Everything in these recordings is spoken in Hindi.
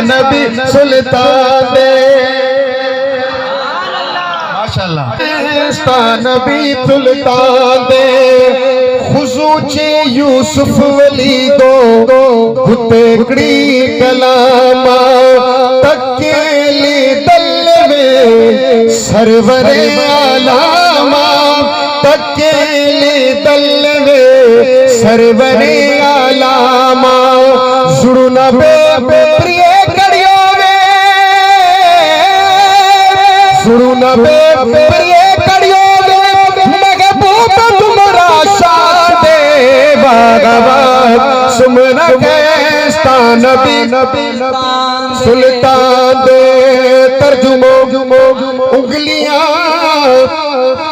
नबी सुल्तान दे माशाअल्लाह नबी सुल्तान दे खुसूचे यूसुफ वली दो गुतेकड़ी कलामा तकेली दल में सरवरे आलामा तकेली दल में सरवरे आलामा जुड़ना बे प्रिय कड़ियों में जुड़ना बे प्रिय कड़ियों में महबूब तुम्हारा शान दे भगवान सुमना कैस्ता नबी सुल्तान दे तर्जुमो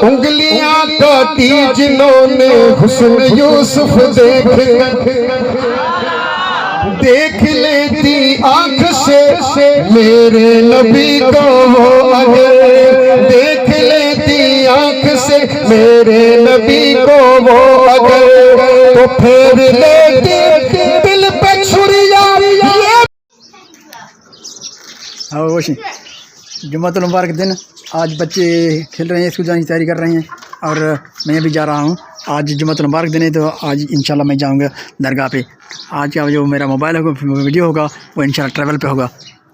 उंगलियां काटी जिन्होंने हुस्न यूसुफ देख लेती आंख से मेरे नबी को वो अगर देख लेती आंख से मेरे नबी को वो अगर तो फेर लेती दिल पे छुरिया। जुम्मतुल मुबारक दिन आज बच्चे खेल रहे हैं, स्कूल जाने की तैयारी कर रहे हैं और मैं भी जा रहा हूँ। आज जुम्मतुल मुबारक दिन है तो आज इंशाल्लाह मैं जाऊँगा दरगाह पे। आज का जो मेरा मोबाइल होगा वीडियो होगा वो इंशाल्लाह ट्रैवल पे होगा,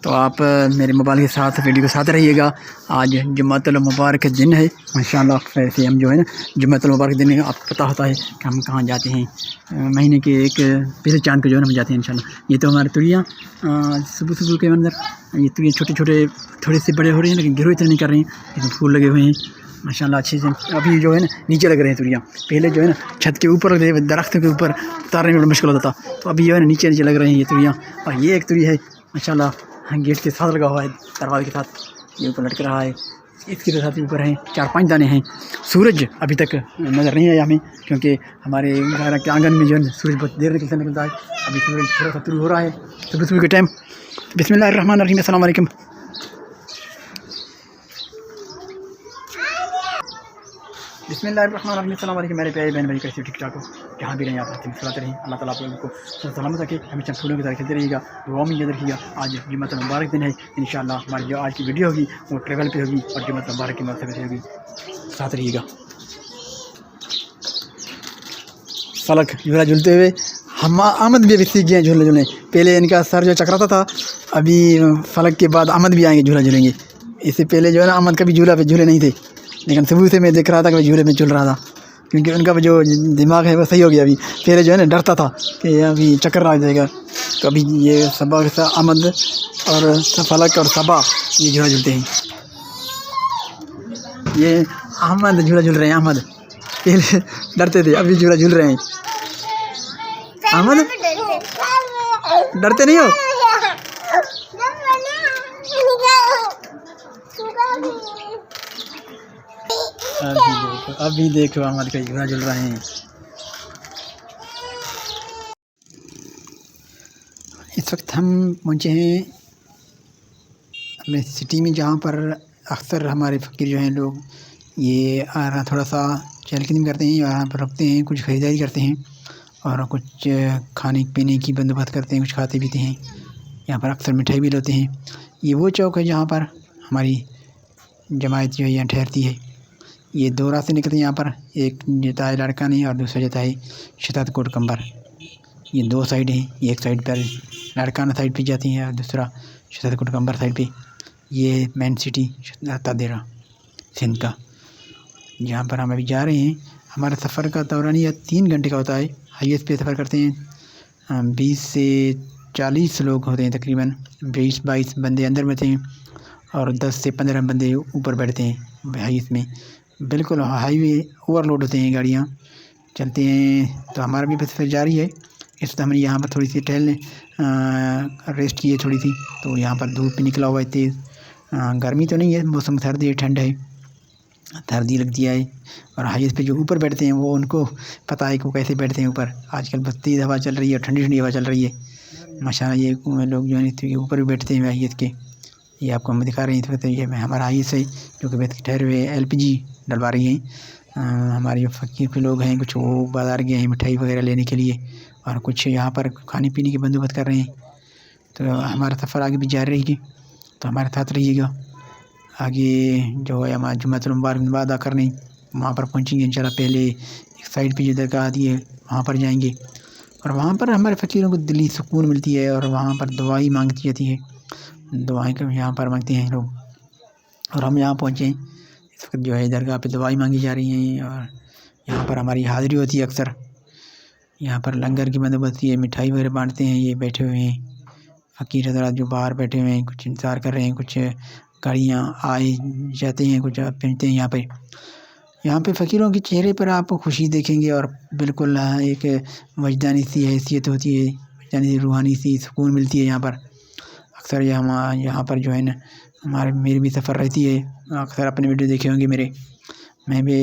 तो आप मेरे मोबाइल के साथ वीडियो के साथ रहिएगा। आज जुम्मतुल मुबारक दिन है माशाअल्लाह। वैसे हम जो है ना जुम्मतुल मुबारक दिन आपको पता होता है कि हम कहाँ जाते हैं, महीने के एक पहले चांद को जो है ना हम जाते हैं इंशाल्लाह। ये तो हमारे तुरियाँ सुबह के अंदर ये तुरियाँ छोटे छोटे थोड़े से बड़े हो रहे हैं लेकिन गिरो इतने नहीं कर रहे हैं, लेकिन फूल लगे हुए हैं माशाल्लाह अच्छे से। अभी जो है ना नीचे लग रहे हैं तुरियाँ, पहले जो है ना छत के ऊपर लगे दरख्त के ऊपर उतारने में बड़ा मुश्किल होता था, तो अभी जो है ना नीचे नीचे लग रहे हैं ये तुरियाँ। और ये एक तुरी है माशाल्लाह गेट के साथ लगा हुआ है, दरवाजे के साथ ये ऊपर लटक रहा है, इसके साथ ऊपर हैं 4-5 दाने हैं। सूरज अभी तक नज़र नहीं आया हमें क्योंकि हमारे घर के आंगन में जो है सूरज बहुत देर से निकलता है। अभी सूरज थोड़ा सा शुरू हो रहा है सुबह के टाइम। बिस्मिल्लाहिर्रहमानिर्रहीम, अस्सलाम वालेकुम। बिस्मिल्लाहिर्रहमानिर्रहीम, अस्सलाम वालेकुम मेरे प्यारे बहन भाई, कैसे ठीक ठाक हो, जहाँ भी रहें आप अच्छे सलामत रहें। अल्लाह ताला आप लोगों को सलामत रखे, हमेशा फूलों की तरह खेलते रहिएगा, दुआ में याद रखिएगा। आज जुम्मतुल मुबारक दिन है, इंशाअल्लाह हमारी जो आज की वीडियो होगी वो ट्रैवल पे होगी और जुम्मतुल मुबारक की मरतबे से होगी, साथ रहिएगा। फलक झूला झूलते हुए हम आमद भी अभी सीख गए हैं झूले। पहले इनका सर जो चकराता था, अभी फलक के बाद आमद भी आएंगे झूला झूलेंगे। इससे पहले जो है ना आमद कभी झूले नहीं थे, लेकिन सुबह से मैं देख रहा था कि झूले में झूल रहा था क्योंकि उनका जो दिमाग है वो सही हो गया। अभी पहले जो है ना डरता था कि अभी चक्कर आ जाएगा, तो अभी ये सबा के साथ अहमद और फलक और सबा ये झूला झूलते हैं। ये अहमद झूला झूल रहे हैं, अहमद पहले डरते थे अभी झूला झूल रहे हैं। अहमद डरते नहीं हो? अभी देखो अहमद का झूला झूल रहे हैं। इस वक्त हम पहुँचे हैं अपने सिटी में, जहाँ पर अक्सर हमारे फ़कीर जो हैं लोग ये थोड़ा सा चहलकदमी करते हैं, यहाँ पर रुकते हैं, कुछ ख़रीदारी करते हैं और कुछ खाने पीने की बंदोबस्त करते हैं, कुछ खाते पीते हैं। यहाँ पर अक्सर मिठाई भी लेते हैं। ये वो चौक है जहाँ पर हमारी जमात जो है यहाँ ठहरती है। ये 2 रास्ते निकलते हैं यहाँ पर, एक जता है लाड़कानी और दूसरा जता है शतात कोट कंबर। ये 2 साइड हैं, एक साइड पर लाड़काना साइड पे जाती हैं और दूसरा शतात कोट कंबर साइड पे। ये मेन सिटी तादेरा सिंध का, जहाँ पर हम अभी जा रहे हैं। हमारा सफ़र का दौरानिया 3 घंटे का होता है। हाईवे पे सफ़र करते हैं, 20 से 40 लोग होते हैं तकरीबन। 20-22 बंदे अंदर में थे और 10 से 15 बंदे ऊपर बैठते हैं हाईवे में। बिल्कुल हाईवे ओवरलोड होते हैं, गाड़ियाँ चलते हैं। तो हमारा भी सफ़र जारी है। इस वक्त हमने यहाँ पर थोड़ी सी टहलने रेस्ट की है थोड़ी सी, तो यहाँ पर धूप भी निकला हुआ है तेज़। गर्मी तो नहीं है, मौसम सर्दी ठंड है, सर्दी लगती है। और हाईवे पे जो ऊपर बैठते हैं वो उनको पता है कि वो कैसे बैठते हैं ऊपर। आजकल बस तेज़ हवा चल रही है और ठंडी ठंडी हवा चल रही है माशाल्लाह। ये लोग जो है ऊपर भी बैठते हैं हाईवे के। ये आपको हम दिखा रहे हैं। तो ये हमारा हाईवे से जो कि ठहरे हुए LPG डलवा रही हैं। हमारे फ़कीर के लोग हैं, कुछ वो बाज़ार गए हैं मिठाई वगैरह लेने के लिए और कुछ यहाँ पर खाने पीने की बंदोबस्त कर रहे हैं। तो हमारा सफ़र आगे भी जारी रहेगी, तो हमारे साथ रहिएगा। आगे जो है हमारा जुम्मतुल मुबारक नमाज़ अदा करने वहाँ पर पहुँचेंगे इंशाल्लाह। पहले एक साइड पे जो दरगाह आती है वहाँ पर जाएंगे, और वहाँ पर हमारे फ़कीरों को दिली सुकून मिलती है, और वहाँ पर दुआएं मांगी जाती है, दुआएं कभी यहाँ पर मांगते हैं लोग। और हम यहाँ पहुँचे, इस वक्त जो है दरगाह पे दुआएं मांगी जा रही हैं, और यहाँ पर हमारी हाज़िरी होती है अक्सर। यहाँ पर लंगर की बंदोबस्त है, मिठाई वगैरह बांटते हैं। ये बैठे हुए हैं फ़कीर हज़रात जो बाहर बैठे हुए हैं, कुछ इंतज़ार कर रहे हैं, कुछ गाड़ियाँ आए जाते हैं, कुछ पहुँचते हैं यहाँ पे फ़कीरों के चेहरे पर आप खुशी देखेंगे, और बिल्कुल एक वजदानी सी हैसियत होती है, वजदानी रूहानी सी सुकून मिलती है यहाँ पर। अक्सर यहाँ पर जो है ना मेरी भी सफ़र रहती है। अक्सर अपने वीडियो देखे होंगे मेरे, मैं भी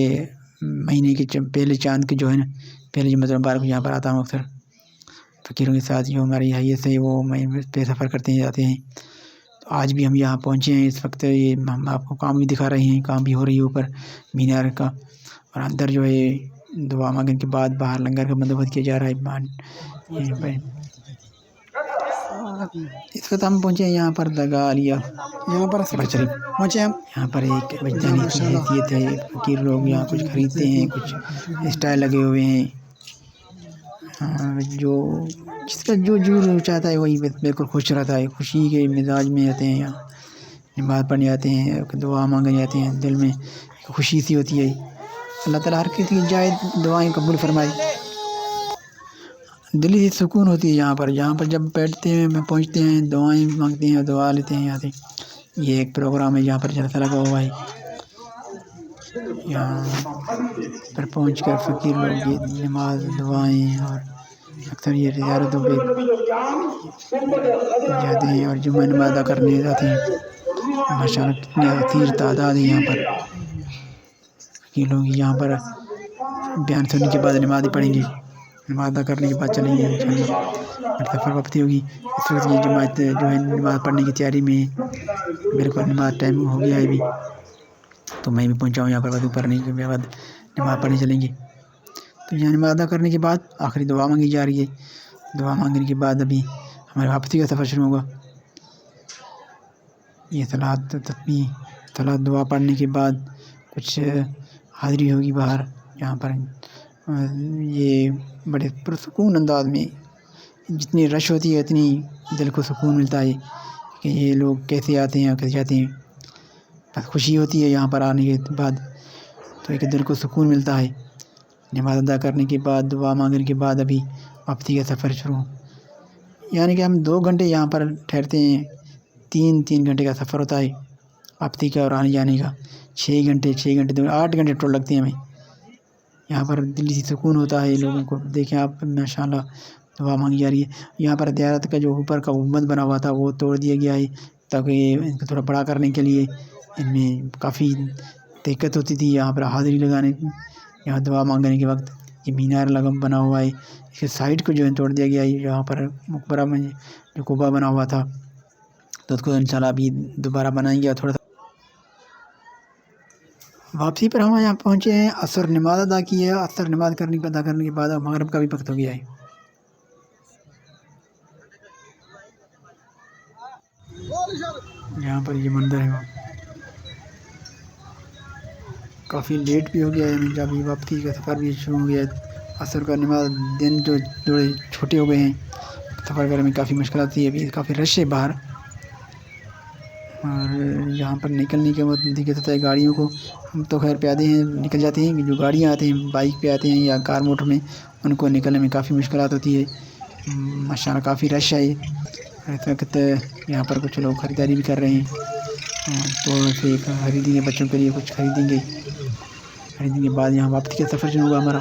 महीने के पहले चाँद के जो है ना पहले जुम्मतुल मुबारक यहाँ पर आता हूँ अक्सर फ़कीरों के साथ। जो हमारी हैसियत है वो मैं पे सफ़र करते जाते हैं। तो आज भी हम यहाँ पहुँचे हैं। इस वक्त ये हम आपको काम भी दिखा रहे हैं, काम भी हो रही है ऊपर मीनार का, और अंदर जो है दुआ मांगने के बाद बाहर लंगर का बंदोबस्त किया जा रहा है। इस वक्त हम पहुँचे हैं यहाँ पर दरगाह आलिया, यहाँ पर शरीफ पहुँचे हम। यहाँ पर एक वजदानी सी हैसियत है, फ़कीर लोग यहाँ कुछ ख़रीदते हैं, कुछ स्टाइल लगे हुए हैं। जो जिसका जो चाहता है वही बिल्कुल खुश रहता है, खुशी के मिजाज में आते हैं यहाँ, नमाज़ पढ़ने आते हैं, दुआ मांगने आते हैं। दिल में खुशी सी होती है। अल्लाह ताला हर किसी की जायज़ दुआएं कबूल फरमाए। दिली सुकून होती है यहाँ पर जब बैठते हैं में पहुँचते हैं, दुआएं मांगते हैं, दुआ लेते हैं यहाँ से। ये एक प्रोग्राम है यहाँ पर जलसा लगा हुआ है। यहाँ पर पहुँच कर फ़कीर लोग ये नमाज दुआएं और अक्सर ये ज़ियारतों पे जाते हैं और जुम्मा नमाज़ अदा करने जाते हैं। माशाअल्लाह कितनी असीर तादाद है यहाँ पर। फ़कीर लोग यहाँ पर बयान सुनने के बाद नमाज़ पढ़ेंगे, नमाज़ अदा करने के बाद चलेंगे इंशाअल्लाह। सफ़र वापसी होगी। इस वक्त ये जमात जो है नमाज़ पढ़ने की तैयारी में बिल्कुल नमाज़ टाइम हो गया है अभी, तो मैं भी पहुँचा हूँ यहाँ पर। वज़ू करने के बाद नमाज़ पढ़ने चलेंगे। तो यहाँ नमाज़ अदा करने के बाद आखिरी दुआ मांगी जा रही है। दुआ मांगने के बाद अभी हमारे वापसी का सफ़र शुरू होगा। ये सलात तस्बीह सलात दुआ पढ़ने के बाद कुछ हाज़िरी होगी बाहर, जहाँ पर ये बड़े पुरसुकून अंदाज में, जितनी रश होती है इतनी दिल को सुकून मिलता है कि ये लोग कैसे आते हैं और कैसे जाते हैं। बस खुशी होती है यहाँ पर आने के बाद, तो एक दिल को सुकून मिलता है। नमाज़ अदा करने के बाद दुआ मांगने के बाद अभी वापसी का सफ़र शुरू, यानी कि हम 2 घंटे यहाँ पर ठहरते हैं। 3 घंटे का सफ़र होता है वापसी का और आने जाने का। 6 घंटे 8 घंटे टोटल लगते हैं हमें। यहाँ पर दिली सुकून होता है लोगों को। देखें आप, माशाअल्लाह दुआ मांगी जा रही है। यहाँ पर ज़ियारत का जो ऊपर का गुंबद बना हुआ था वो तोड़ दिया गया है, ताकि इनको थोड़ा बड़ा करने के लिए इनमें काफ़ी दिक्कत होती थी यहाँ पर हाज़िरी लगाने, यहाँ दुआ मांगने के वक्त। ये मीनार बना हुआ है, इसके साइड को जो है तोड़ दिया गया है। यहाँ पर मकबरा में जो कुबा बना हुआ था, तो उसको इंशाल्लाह अभी दोबारा बनाएंगे। थोड़ा वापसी पर हम यहाँ पहुँचे हैं। असर नमाज़ अदा की है। असर नमाज़ अदा करने के बाद मगरिब का भी वक्त हो गया है। यहाँ पर ये मंदिर है, काफ़ी लेट भी हो गया है। जब ये वापसी का सफ़र भी शुरू हो गया है। असर का नमाज दिन जो थोड़े छोटे हो गए हैं, सफ़र करने में काफ़ी मुश्किल आती है। अभी काफ़ी रश है बाहर, और यहाँ पर निकलने के बाद दिक्कत होता है गाड़ियों को। हम तो खैर प्यादे हैं, निकल जाते हैं। जो गाड़ियाँ आते हैं बाइक पे आते हैं या कार मोटर में, उनको निकलने में काफ़ी मुश्किलात होती है। माशाअल्लाह काफ़ी रश है। इस वक्त यहाँ पर कुछ लोग ख़रीदारी भी कर रहे हैं, तो फिर खरीदेंगे, बच्चों के लिए कुछ खरीदेंगे के बाद यहाँ वापसी का सफ़र शुरू होगा हमारा।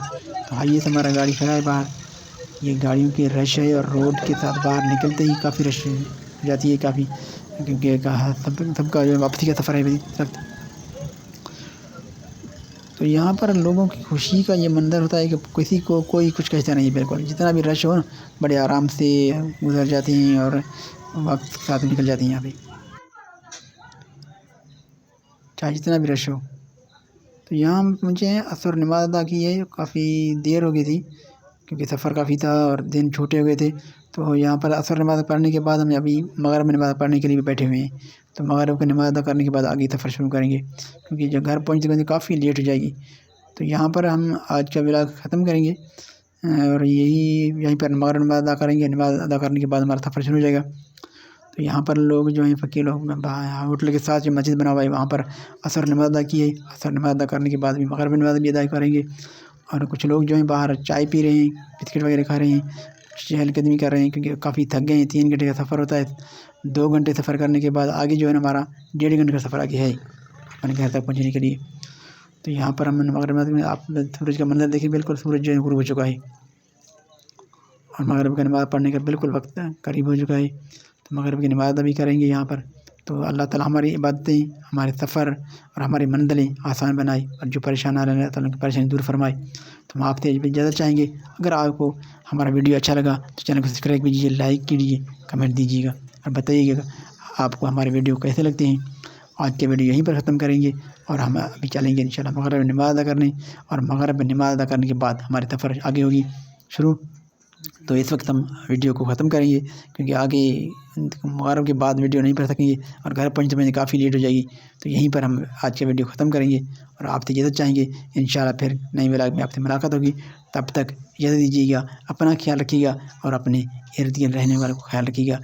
तो हाईवे से हमारा गाड़ी खड़ा है बाहर। ये गाड़ियों की रश है, और रोड के साथ बाहर निकलते ही काफ़ी रश हो जाती है काफ़ी, क्योंकि सबका जो वापसी का सफ़र है इस वक्त। तो यहाँ पर लोगों की खुशी का ये मंज़र होता है कि किसी को कोई कुछ कहता नहीं है। बिल्कुल जितना भी रश हो ना, बड़े आराम से गुजर जाते हैं और वक्त के साथ निकल जाते हैं यहाँ पे, चाहे जितना भी रश हो। तो यहाँ मुझे असर नमाज़ अदा की है। काफ़ी देर हो गई थी, क्योंकि सफ़र काफ़ी था और दिन छोटे हो गए थे, तो यहाँ पर असर नमाज़ पढ़ने के बाद हम अभी मगरिब में नमाज़ पढ़ने के लिए भी बैठे हुए हैं। तो मगरिब की नमाज़ अदा करने के बाद आगे सफ़र शुरू करेंगे, क्योंकि जब घर पहुँचते काफ़ी लेट हो जाएगी। तो यहाँ पर हम आज का व्लॉग ख़त्म करेंगे और यहीं पर मगरिब नमाज़ अदा करेंगे। नमाज़ अदा करने के बाद हमारा सफ़र शुरू हो जाएगा। तो यहाँ पर लोग जो हैं फ़कीर लोग होटल के साथ जो मस्जिद बना हुआ है वहाँ पर असर नमाज़ अदा की है। असर नमाज़ अदा करने के बाद भी मगरिब नमाज़ भी अदा करेंगे। और कुछ लोग जो हैं बाहर चाय पी रहे हैं, बिस्किट वगैरह खा रहे हैं, चहलकदमी कर रहे हैं, क्योंकि काफ़ी थक गए हैं। 3 घंटे का सफ़र होता है। 2 घंटे सफ़र करने के बाद आगे जो है हमारा 1.5 घंटे का सफ़र आगे है अपने घर तक पहुँचने के लिए। तो यहाँ पर हम मगरिब में आप सूरज का मंजर देखिए, बिल्कुल सूरज जो है गुरूब हो चुका है और मगरिब का नमाज़ पढ़ने का बिल्कुल वक्त करीब हो चुका है। तो मगरिब की नमाज़ अभी करेंगे यहाँ पर। तो अल्लाह ताला हमारी इबादतें, हमारे सफ़र और हमारी मंजिलें आसान बनाए और जो परेशान आ रहे हैं अल्लाह ताला उनकी परेशानी दूर फरमाए। तो हम आपसे इजाज़त चाहेंगे। अगर आपको हमारा वीडियो अच्छा लगा तो चैनल को सब्सक्राइब कीजिए, लाइक कीजिए, कमेंट दीजिएगा और बताइएगा आपको हमारे वीडियो कैसे लगते हैं। आज के वीडियो यहीं पर ख़त्म करेंगे और हम अभी चलेंगे इंशाल्लाह मगरिब में नमाज़ अदा करने, और मगरिब में नमाज़ अदा करने के बाद हमारी सफ़र आगे होगी शुरू। तो इस वक्त हम वीडियो को ख़त्म करेंगे, क्योंकि आगे मगरिब के बाद वीडियो नहीं पढ़ सकेंगे और घर पहुँचते में काफ़ी लेट हो जाएगी। तो यहीं पर हम आज का वीडियो ख़त्म करेंगे और आपसे इजाज़त चाहेंगे। इंशाल्लाह फिर नई व्लॉग में आपसे मुलाकात होगी। तब तक इजाज़त दीजिएगा, अपना ख्याल रखिएगा और अपने इर्द गिर्द रहने वालों का ख्याल रखिएगा।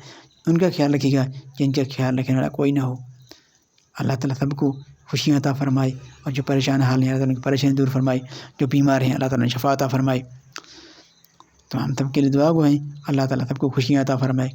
उनका ख्याल रखिएगा जिनका ख्याल रखने वाला कोई ना हो। अल्लाह ताला सबको खुशियाँ अता फ़रमाए और जो परेशान हाल हैं अल्लाह ताला उनकी परेशानी दूर फरमाए। जो बीमार हैं अल्लाह ताला उन्हें शफ़ा अता फ़रमाए। तो हम सबके लिए दुआ गो हैं, अल्लाह ताला सबको खुशियाँ अता फ़रमाए।